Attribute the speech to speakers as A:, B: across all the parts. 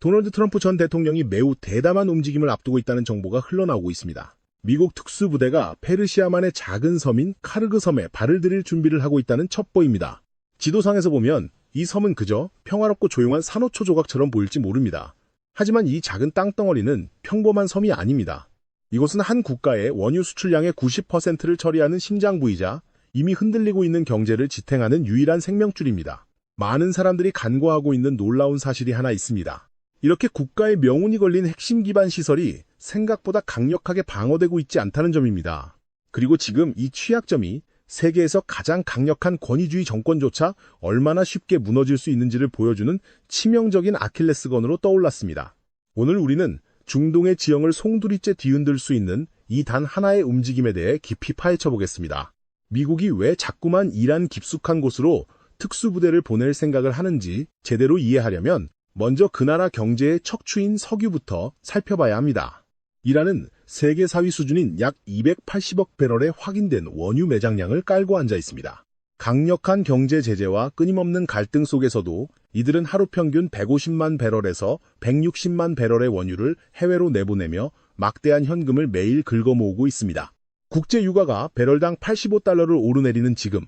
A: 도널드 트럼프 전 대통령이 매우 대담한 움직임을 앞두고 있다는 정보가 흘러나오고 있습니다. 미국 특수부대가 페르시아만의 작은 섬인 카르그 섬에 발을 들일 준비를 하고 있다는 첩보입니다. 지도상에서 보면 이 섬은 그저 평화롭고 조용한 산호초 조각처럼 보일지 모릅니다. 하지만 이 작은 땅덩어리는 평범한 섬이 아닙니다. 이곳은 한 국가의 원유 수출량의 90%를 처리하는 심장부이자 이미 흔들리고 있는 경제를 지탱하는 유일한 생명줄입니다. 많은 사람들이 간과하고 있는 놀라운 사실이 하나 있습니다. 이렇게 국가의 명운이 걸린 핵심 기반 시설이 생각보다 강력하게 방어되고 있지 않다는 점입니다. 그리고 지금 이 취약점이 세계에서 가장 강력한 권위주의 정권조차 얼마나 쉽게 무너질 수 있는지를 보여주는 치명적인 아킬레스건으로 떠올랐습니다. 오늘 우리는 중동의 지형을 송두리째 뒤흔들 수 있는 이 단 하나의 움직임에 대해 깊이 파헤쳐 보겠습니다. 미국이 왜 자꾸만 이란 깊숙한 곳으로 특수부대를 보낼 생각을 하는지 제대로 이해하려면 먼저 그 나라 경제의 척추인 석유부터 살펴봐야 합니다. 이란은 세계 4위 수준인 약 280억 배럴의 확인된 원유 매장량을 깔고 앉아 있습니다. 강력한 경제 제재와 끊임없는 갈등 속에서도 이들은 하루 평균 150만 배럴에서 160만 배럴의 원유를 해외로 내보내며 막대한 현금을 매일 긁어모으고 있습니다. 국제 유가가 배럴당 85달러를 오르내리는 지금,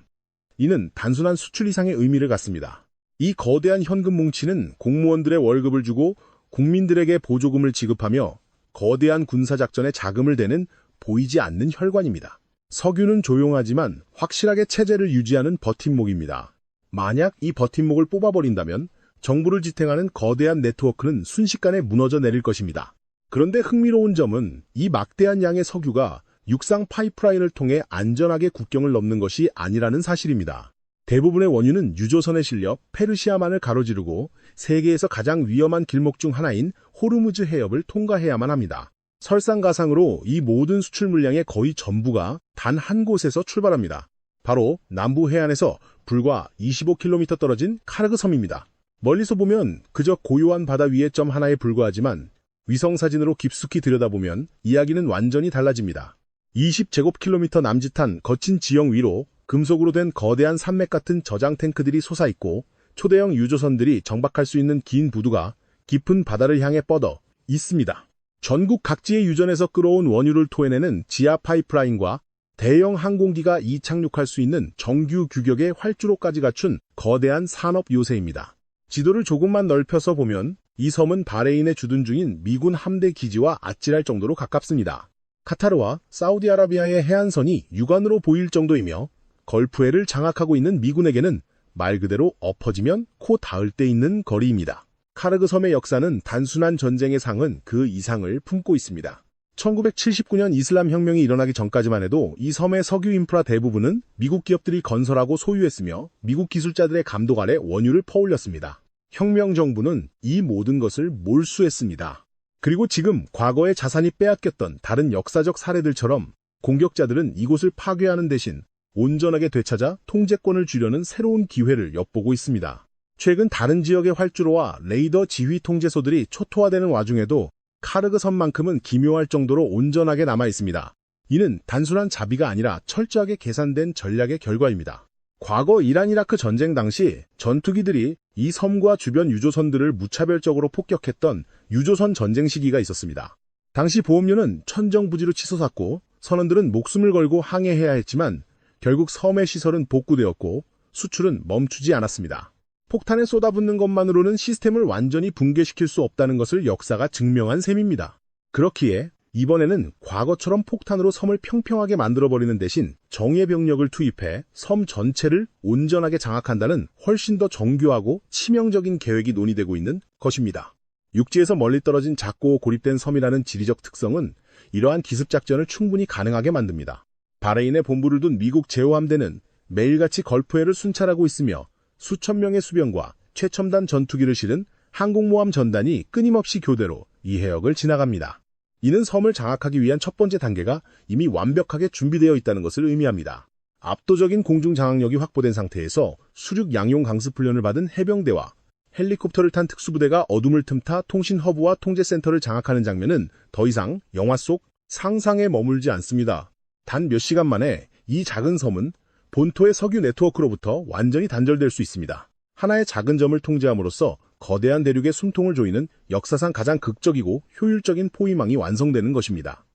A: 이는 단순한 수출 이상의 의미를 갖습니다. 이 거대한 현금 뭉치는 공무원들의 월급을 주고 국민들에게 보조금을 지급하며 거대한 군사작전에 자금을 대는 보이지 않는 혈관입니다. 석유는 조용하지만 확실하게 체제를 유지하는 버팀목입니다. 만약 이 버팀목을 뽑아버린다면 정부를 지탱하는 거대한 네트워크는 순식간에 무너져 내릴 것입니다. 그런데 흥미로운 점은 이 막대한 양의 석유가 육상 파이프라인을 통해 안전하게 국경을 넘는 것이 아니라는 사실입니다. 대부분의 원유는 유조선에 실려 페르시아만을 가로지르고 세계에서 가장 위험한 길목 중 하나인 호르무즈 해협을 통과해야만 합니다. 설상가상으로 이 모든 수출 물량의 거의 전부가 단 한 곳에서 출발합니다. 바로 남부 해안에서 불과 25km 떨어진 카르그 섬입니다. 멀리서 보면 그저 고요한 바다 위의 점 하나에 불과하지만 위성사진으로 깊숙이 들여다보면 이야기는 완전히 달라집니다. 20제곱킬로미터 남짓한 거친 지형 위로 금속으로 된 거대한 산맥 같은 저장 탱크들이 솟아있고 초대형 유조선들이 정박할 수 있는 긴 부두가 깊은 바다를 향해 뻗어 있습니다. 전국 각지의 유전에서 끌어온 원유를 토해내는 지하 파이프라인과 대형 항공기가 이착륙할 수 있는 정규 규격의 활주로까지 갖춘 거대한 산업 요새입니다. 지도를 조금만 넓혀서 보면 이 섬은 바레인에 주둔 중인 미군 함대 기지와 아찔할 정도로 가깝습니다. 카타르와 사우디아라비아의 해안선이 육안으로 보일 정도이며 걸프해를 장악하고 있는 미군에게는 말 그대로 엎어지면 코 닿을 데 있는 거리입니다. 카르그 섬의 역사는 단순한 전쟁의 상은 그 이상을 품고 있습니다. 1979년 이슬람 혁명이 일어나기 전까지만 해도 이 섬의 석유 인프라 대부분은 미국 기업들이 건설하고 소유했으며 미국 기술자들의 감독 아래 원유를 퍼올렸습니다. 혁명 정부는 이 모든 것을 몰수했습니다. 그리고 지금 과거의 자산이 빼앗겼던 다른 역사적 사례들처럼 공격자들은 이곳을 파괴하는 대신 온전하게 되찾아 통제권을 주려는 새로운 기회를 엿보고 있습니다. 최근 다른 지역의 활주로와 레이더 지휘 통제소들이 초토화되는 와중에도 카르그 섬만큼은 기묘할 정도로 온전하게 남아 있습니다. 이는 단순한 자비가 아니라 철저하게 계산된 전략의 결과입니다. 과거 이란-이라크 전쟁 당시 전투기들이 이 섬과 주변 유조선들을 무차별적으로 폭격했던 유조선 전쟁 시기가 있었습니다. 당시 보험료는 천정부지로 치솟았고 선원들은 목숨을 걸고 항해해야 했지만 결국 섬의 시설은 복구되었고 수출은 멈추지 않았습니다. 폭탄에 쏟아붓는 것만으로는 시스템을 완전히 붕괴시킬 수 없다는 것을 역사가 증명한 셈입니다. 그렇기에 이번에는 과거처럼 폭탄으로 섬을 평평하게 만들어버리는 대신 정예 병력을 투입해 섬 전체를 온전하게 장악한다는 훨씬 더 정교하고 치명적인 계획이 논의되고 있는 것입니다. 육지에서 멀리 떨어진 작고 고립된 섬이라는 지리적 특성은 이러한 기습작전을 충분히 가능하게 만듭니다. 바레인에 본부를 둔 미국 제호함대는 매일같이 걸프해를 순찰하고 있으며 수천 명의 수병과 최첨단 전투기를 실은 항공모함 전단이 끊임없이 교대로 이 해역을 지나갑니다. 이는 섬을 장악하기 위한 첫 번째 단계가 이미 완벽하게 준비되어 있다는 것을 의미합니다. 압도적인 공중 장악력이 확보된 상태에서 수륙 양용 강습 훈련을 받은 해병대와 헬리콥터를 탄 특수부대가 어둠을 틈타 통신 허브와 통제센터를 장악하는 장면은 더 이상 영화 속 상상에 머물지 않습니다. 단 몇 시간 만에 이 작은 섬은 본토의 석유 네트워크로부터 완전히 단절될 수 있습니다. 하나의 작은 점을 통제함으로써 거대한 대륙의 숨통을 조이는 역사상 가장 극적이고 효율적인 포위망이 완성되는 것입니다.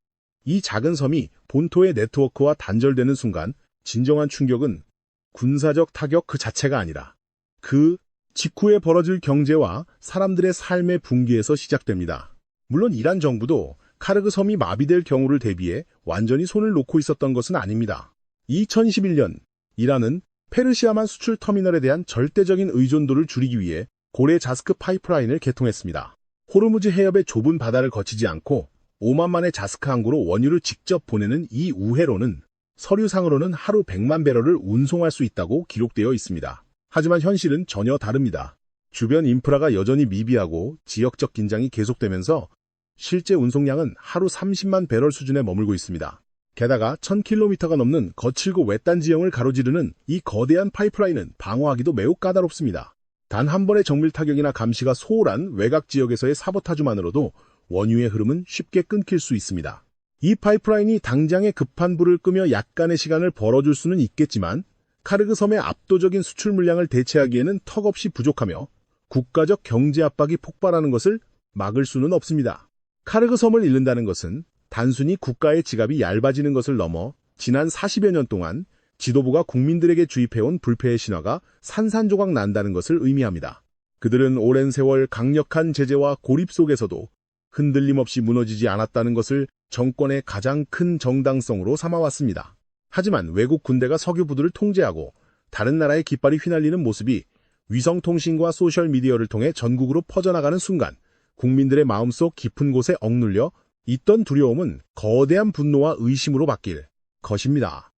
A: 이 작은 섬이 본토의 네트워크와 단절되는 순간 진정한 충격은 군사적 타격 그 자체가 아니라 그 직후에 벌어질 경제와 사람들의 삶의 붕괴에서 시작됩니다. 물론 이란 정부도 카르그 섬이 마비될 경우를 대비해 완전히 손을 놓고 있었던 것은 아닙니다. 2011년 이란은 페르시아만 수출 터미널에 대한 절대적인 의존도를 줄이기 위해 고래 자스크 파이프라인을 개통했습니다. 호르무즈 해협의 좁은 바다를 거치지 않고 5만만의 자스크 항구로 원유를 직접 보내는 이 우회로는 서류상으로는 하루 100만 배럴을 운송할 수 있다고 기록되어 있습니다. 하지만 현실은 전혀 다릅니다. 주변 인프라가 여전히 미비하고 지역적 긴장이 계속되면서 실제 운송량은 하루 30만 배럴 수준에 머물고 있습니다. 게다가 1000km가 넘는 거칠고 외딴 지형을 가로지르는 이 거대한 파이프라인은 방어하기도 매우 까다롭습니다. 단 한 번의 정밀 타격이나 감시가 소홀한 외곽 지역에서의 사보타주만으로도 원유의 흐름은 쉽게 끊길 수 있습니다. 이 파이프라인이 당장의 급한 불을 끄며 약간의 시간을 벌어줄 수는 있겠지만 카르그 섬의 압도적인 수출 물량을 대체하기에는 턱없이 부족하며 국가적 경제 압박이 폭발하는 것을 막을 수는 없습니다. 카르그 섬을 잃는다는 것은 단순히 국가의 지갑이 얇아지는 것을 넘어 지난 40여 년 동안 지도부가 국민들에게 주입해온 불패의 신화가 산산조각 난다는 것을 의미합니다. 그들은 오랜 세월 강력한 제재와 고립 속에서도 흔들림 없이 무너지지 않았다는 것을 정권의 가장 큰 정당성으로 삼아왔습니다. 하지만 외국 군대가 석유 부두를 통제하고 다른 나라의 깃발이 휘날리는 모습이 위성통신과 소셜미디어를 통해 전국으로 퍼져나가는 순간 국민들의 마음속 깊은 곳에 억눌려 있던 두려움은 거대한 분노와 의심으로 바뀔 것입니다.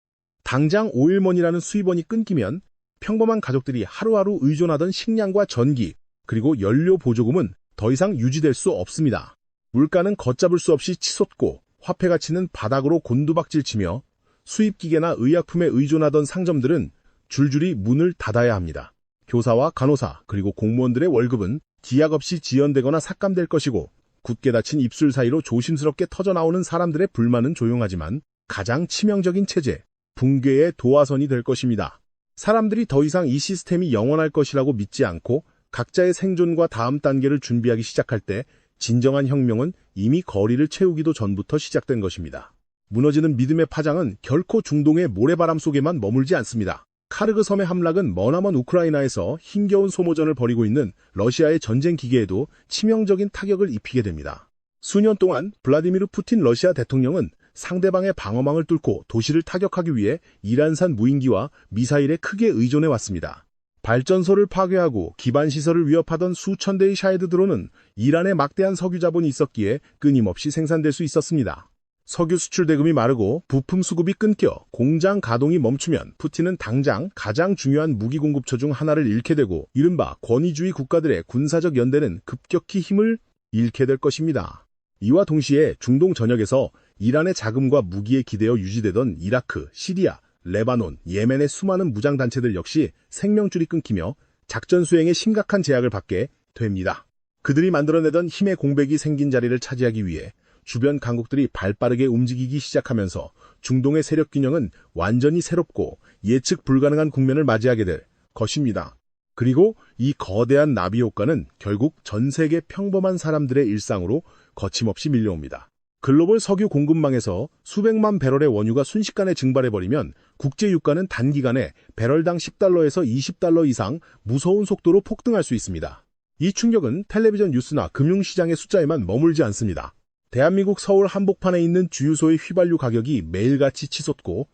A: 당장 오일머니라는 수입원이 끊기면 평범한 가족들이 하루하루 의존하던 식량과 전기, 그리고 연료 보조금은 더 이상 유지될 수 없습니다. 물가는 걷잡을 수 없이 치솟고 화폐 가치는 바닥으로 곤두박질치며 수입기계나 의약품에 의존하던 상점들은 줄줄이 문을 닫아야 합니다. 교사와 간호사 그리고 공무원들의 월급은 기약 없이 지연되거나 삭감될 것이고 굳게 닫힌 입술 사이로 조심스럽게 터져나오는 사람들의 불만은 조용하지만 가장 치명적인 체제, 붕괴의 도화선이 될 것입니다. 사람들이 더 이상 이 시스템이 영원할 것이라고 믿지 않고 각자의 생존과 다음 단계를 준비하기 시작할 때 진정한 혁명은 이미 거리를 채우기도 전부터 시작된 것입니다. 무너지는 믿음의 파장은 결코 중동의 모래바람 속에만 머물지 않습니다. 카르그 섬의 함락은 머나먼 우크라이나에서 힘겨운 소모전을 벌이고 있는 러시아의 전쟁 기계에도 치명적인 타격을 입히게 됩니다. 수년 동안 블라디미르 푸틴 러시아 대통령은 상대방의 방어망을 뚫고 도시를 타격하기 위해 이란산 무인기와 미사일에 크게 의존해왔습니다. 발전소를 파괴하고 기반시설을 위협하던 수천 대의 샤헤드 드론은 이란에 막대한 석유 자본이 있었기에 끊임없이 생산될 수 있었습니다. 석유 수출 대금이 마르고 부품 수급이 끊겨 공장 가동이 멈추면 푸틴은 당장 가장 중요한 무기 공급처 중 하나를 잃게 되고 이른바 권위주의 국가들의 군사적 연대는 급격히 힘을 잃게 될 것입니다. 이와 동시에 중동 전역에서 이란의 자금과 무기에 기대어 유지되던 이라크, 시리아, 레바논, 예멘의 수많은 무장단체들 역시 생명줄이 끊기며 작전 수행에 심각한 제약을 받게 됩니다. 그들이 만들어내던 힘의 공백이 생긴 자리를 차지하기 위해 주변 강국들이 발빠르게 움직이기 시작하면서 중동의 세력 균형은 완전히 새롭고 예측 불가능한 국면을 맞이하게 될 것입니다. 그리고 이 거대한 나비 효과는 결국 전 세계 평범한 사람들의 일상으로 거침없이 밀려옵니다. 글로벌 석유 공급망에서 수백만 배럴의 원유가 순식간에 증발해버리면 국제 유가는 단기간에 배럴당 10달러에서 20달러 이상 무서운 속도로 폭등할 수 있습니다. 이 충격은 텔레비전 뉴스나 금융시장의 숫자에만 머물지 않습니다. 대한민국 서울 한복판에 있는 주유소의 휘발유 가격이 매일같이 치솟고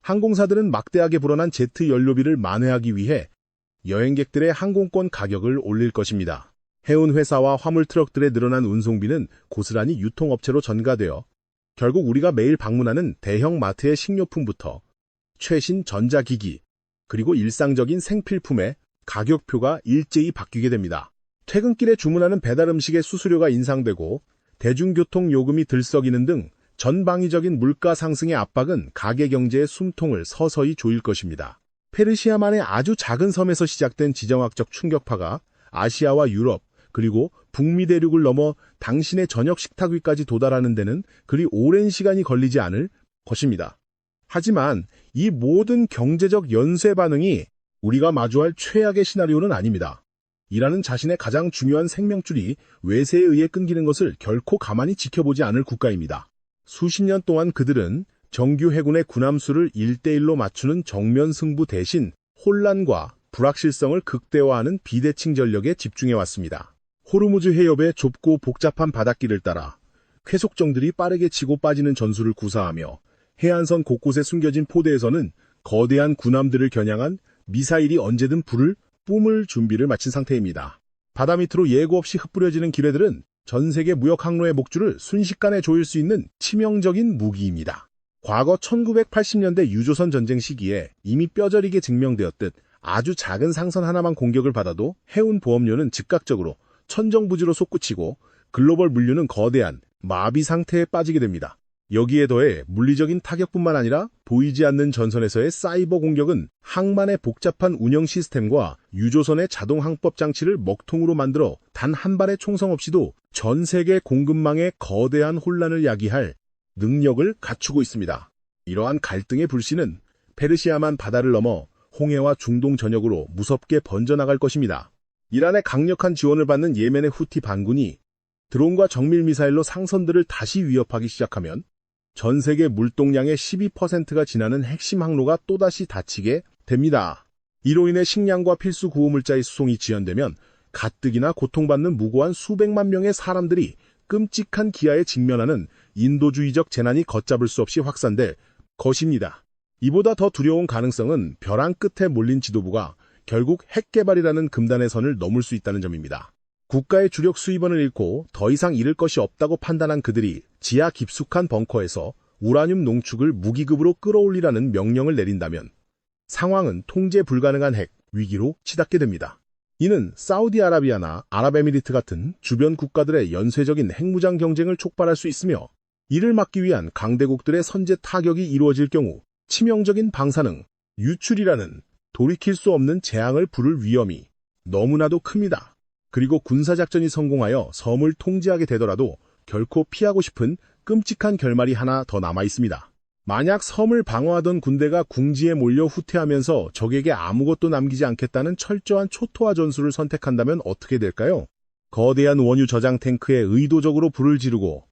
A: 항공사들은 막대하게 불어난 제트 연료비를 만회하기 위해 여행객들의 항공권 가격을 올릴 것입니다. 해운 회사와 화물 트럭들의 늘어난 운송비는 고스란히 유통업체로 전가되어 결국 우리가 매일 방문하는 대형 마트의 식료품부터 최신 전자기기 그리고 일상적인 생필품의 가격표가 일제히 바뀌게 됩니다. 퇴근길에 주문하는 배달음식의 수수료가 인상되고 대중교통 요금이 들썩이는 등 전방위적인 물가 상승의 압박은 가계 경제의 숨통을 서서히 조일 것입니다. 페르시아만의 아주 작은 섬에서 시작된 지정학적 충격파가 아시아와 유럽, 그리고 북미 대륙을 넘어 당신의 저녁 식탁 위까지 도달하는 데는 그리 오랜 시간이 걸리지 않을 것입니다. 하지만 이 모든 경제적 연쇄 반응이 우리가 마주할 최악의 시나리오는 아닙니다. 이라는 자신의 가장 중요한 생명줄이 외세에 의해 끊기는 것을 결코 가만히 지켜보지 않을 국가입니다. 수십 년 동안 그들은 정규 해군의 군함수를 1대1로 맞추는 정면 승부 대신 혼란과 불확실성을 극대화하는 비대칭 전력에 집중해왔습니다. 호르무즈 해협의 좁고 복잡한 바닷길을 따라 쾌속정들이 빠르게 치고 빠지는 전술을 구사하며 해안선 곳곳에 숨겨진 포대에서는 거대한 군함들을 겨냥한 미사일이 언제든 불을 뿜을 준비를 마친 상태입니다. 바다 밑으로 예고 없이 흩뿌려지는 기뢰들은 전 세계 무역 항로의 목줄을 순식간에 조일 수 있는 치명적인 무기입니다. 과거 1980년대 유조선 전쟁 시기에 이미 뼈저리게 증명되었듯 아주 작은 상선 하나만 공격을 받아도 해운 보험료는 즉각적으로 천정부지로 솟구치고 글로벌 물류는 거대한 마비 상태에 빠지게 됩니다. 여기에 더해 물리적인 타격뿐만 아니라 보이지 않는 전선에서의 사이버 공격은 항만의 복잡한 운영 시스템과 유조선의 자동 항법 장치를 먹통으로 만들어 단 한 발의 총성 없이도 전 세계 공급망의 거대한 혼란을 야기할 능력을 갖추고 있습니다. 이러한 갈등의 불씨는 페르시아만 바다를 넘어 홍해와 중동 전역으로 무섭게 번져나갈 것입니다. 이란의 강력한 지원을 받는 예멘의 후티 반군이 드론과 정밀미사일로 상선들을 다시 위협하기 시작하면 전 세계 물동량의 12%가 지나는 핵심 항로가 또다시 닫히게 됩니다. 이로 인해 식량과 필수 구호물자의 수송이 지연되면 가뜩이나 고통받는 무고한 수백만 명의 사람들이 끔찍한 기아에 직면하는 인도주의적 재난이 걷잡을 수 없이 확산될 것입니다. 이보다 더 두려운 가능성은 벼랑 끝에 몰린 지도부가 결국 핵개발이라는 금단의 선을 넘을 수 있다는 점입니다. 국가의 주력 수입원을 잃고 더 이상 잃을 것이 없다고 판단한 그들이 지하 깊숙한 벙커에서 우라늄 농축을 무기급으로 끌어올리라는 명령을 내린다면 상황은 통제 불가능한 핵 위기로 치닫게 됩니다. 이는 사우디아라비아나 아랍에미리트 같은 주변 국가들의 연쇄적인 핵무장 경쟁을 촉발할 수 있으며 이를 막기 위한 강대국들의 선제 타격이 이루어질 경우 치명적인 방사능, 유출이라는 돌이킬 수 없는 재앙을 부를 위험이 너무나도 큽니다. 그리고 군사작전이 성공하여 섬을 통제하게 되더라도 결코 피하고 싶은 끔찍한 결말이 하나 더 남아 있습니다. 만약 섬을 방어하던 군대가 궁지에 몰려 후퇴하면서 적에게 아무것도 남기지 않겠다는 철저한 초토화 전술을 선택한다면 어떻게 될까요? 거대한 원유 저장 탱크에 의도적으로 불을 지르고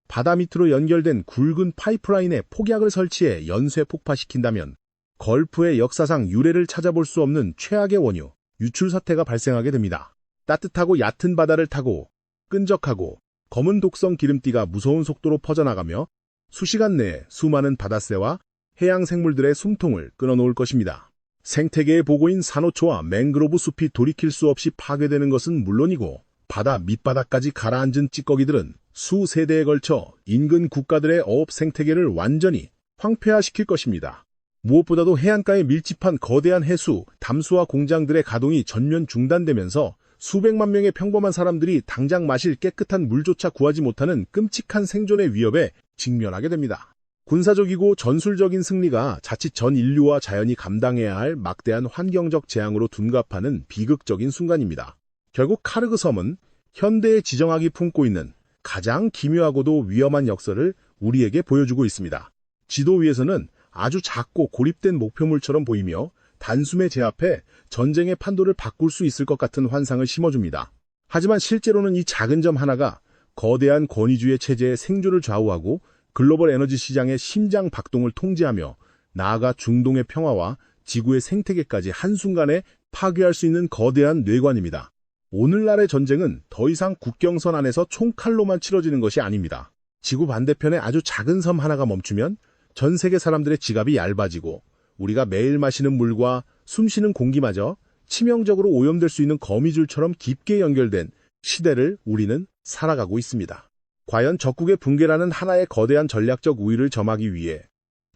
A: 바다 밑으로 연결된 굵은 파이프라인에 폭약을 설치해 연쇄 폭파시킨다면 걸프의 역사상 유례를 찾아볼 수 없는 최악의 원유, 유출 사태가 발생하게 됩니다. 따뜻하고 얕은 바다를 타고 끈적하고 검은 독성 기름띠가 무서운 속도로 퍼져나가며 수시간 내에 수많은 바다새와 해양 생물들의 숨통을 끊어놓을 것입니다. 생태계의 보고인 산호초와 맹그로브 숲이 돌이킬 수 없이 파괴되는 것은 물론이고 바다 밑바닥까지 가라앉은 찌꺼기들은 수세대에 걸쳐 인근 국가들의 어업 생태계를 완전히 황폐화시킬 것입니다. 무엇보다도 해안가에 밀집한 거대한 해수, 담수화 공장들의 가동이 전면 중단되면서 수백만 명의 평범한 사람들이 당장 마실 깨끗한 물조차 구하지 못하는 끔찍한 생존의 위협에 직면하게 됩니다. 군사적이고 전술적인 승리가 자칫 전 인류와 자연이 감당해야 할 막대한 환경적 재앙으로 둔갑하는 비극적인 순간입니다. 결국 카르그 섬은 현대의 지정학이 품고 있는 가장 기묘하고도 위험한 역사를 우리에게 보여주고 있습니다. 지도 위에서는 아주 작고 고립된 목표물처럼 보이며 단숨에 제 앞에 전쟁의 판도를 바꿀 수 있을 것 같은 환상을 심어줍니다. 하지만 실제로는 이 작은 점 하나가 거대한 권위주의 체제의 생존을 좌우하고 글로벌 에너지 시장의 심장 박동을 통제하며 나아가 중동의 평화와 지구의 생태계까지 한순간에 파괴할 수 있는 거대한 뇌관입니다. 오늘날의 전쟁은 더 이상 국경선 안에서 총칼로만 치러지는 것이 아닙니다. 지구 반대편에 아주 작은 섬 하나가 멈추면 전 세계 사람들의 지갑이 얇아지고 우리가 매일 마시는 물과 숨쉬는 공기마저 치명적으로 오염될 수 있는 거미줄처럼 깊게 연결된 시대를 우리는 살아가고 있습니다. 과연 적국의 붕괴라는 하나의 거대한 전략적 우위를 점하기 위해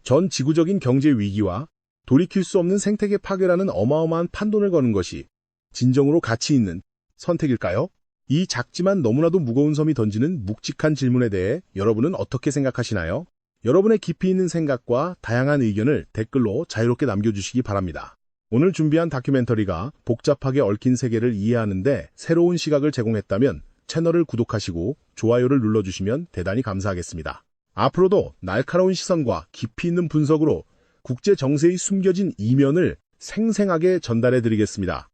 A: 전 지구적인 경제 위기와 돌이킬 수 없는 생태계 파괴라는 어마어마한 판돈을 거는 것이 진정으로 가치 있는 선택일까요? 이 작지만 너무나도 무거운 섬이 던지는 묵직한 질문에 대해 여러분은 어떻게 생각하시나요? 여러분의 깊이 있는 생각과 다양한 의견을 댓글로 자유롭게 남겨주시기 바랍니다. 오늘 준비한 다큐멘터리가 복잡하게 얽힌 세계를 이해하는데 새로운 시각을 제공했다면 채널을 구독하시고 좋아요를 눌러주시면 대단히 감사하겠습니다. 앞으로도 날카로운 시선과 깊이 있는 분석으로 국제 정세의 숨겨진 이면을 생생하게 전달해드리겠습니다.